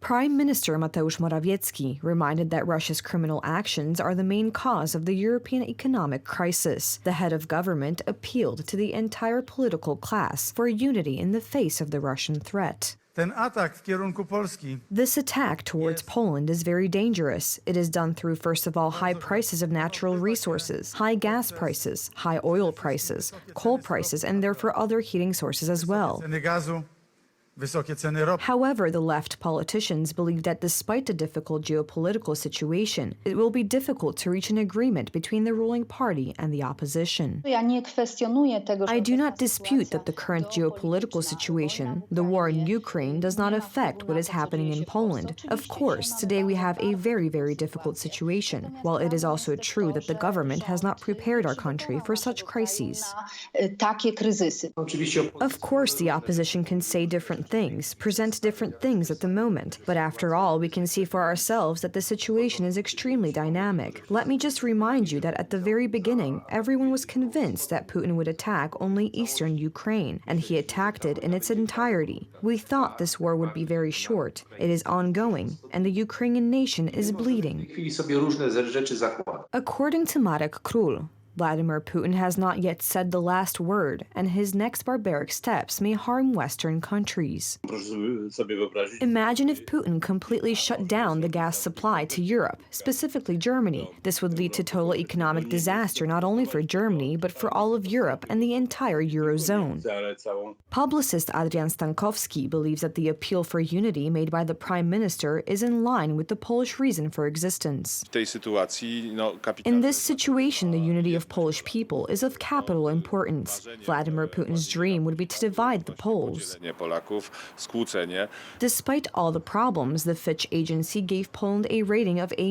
Prime Minister Mateusz Morawiecki reminded that Russia's criminal actions are the main cause of the European economic crisis. The head of government appealed to the entire political class for unity in the face of the Russian threat. This attack towards Poland is very dangerous. It is done through, first of all, high prices of natural resources, high gas prices, high oil prices, coal prices, and therefore other heating sources as well. However, the left politicians believe that despite the difficult geopolitical situation, it will be difficult to reach an agreement between the ruling party and the opposition. I do not dispute that the current geopolitical situation, the war in Ukraine, does not affect what is happening in Poland. Of course, today we have a very, very difficult situation, while it is also true that the government has not prepared our country for such crises. Of course, the opposition can say different things, present different things at the moment, but after all, we can see for ourselves that the situation is extremely dynamic. Let me just remind you that at the very beginning, everyone was convinced that Putin would attack only eastern Ukraine, and he attacked it in its entirety. We thought this war would be very short. It is ongoing, and the Ukrainian nation is bleeding. According to MAREK KRÓL, Vladimir Putin has not yet said the last word, and his next barbaric steps may harm Western countries. Imagine if Putin completely shut down the gas supply to Europe, specifically Germany. This would lead to total economic disaster not only for Germany, but for all of Europe and the entire Eurozone. Publicist ADRIAN believes that the appeal for unity made by the Prime Minister is in line with the Polish reason for existence. In this situation, the unity of Polish people is of capital importance. Vladimir Putin's dream would be to divide the Poles. Despite all the problems, the Fitch agency gave Poland a rating of A-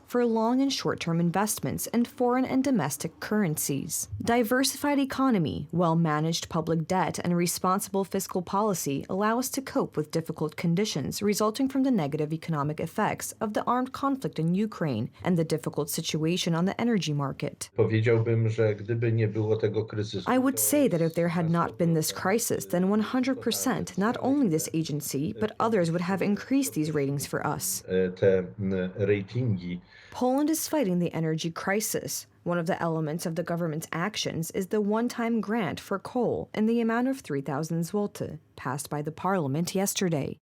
for long and short-term investments in foreign and domestic currencies. Diversified economy, well-managed public debt, and responsible fiscal policy allow us to cope with difficult conditions resulting from the negative economic effects of the armed conflict in Ukraine and the difficult situation on the energy market. I would say that if there had not been this crisis, then 100% not only this agency, but others would have increased these ratings for us. Poland is fighting the energy crisis. One of the elements of the government's actions is the one-time grant for coal in the amount of 3,000 zloty, passed by the parliament yesterday.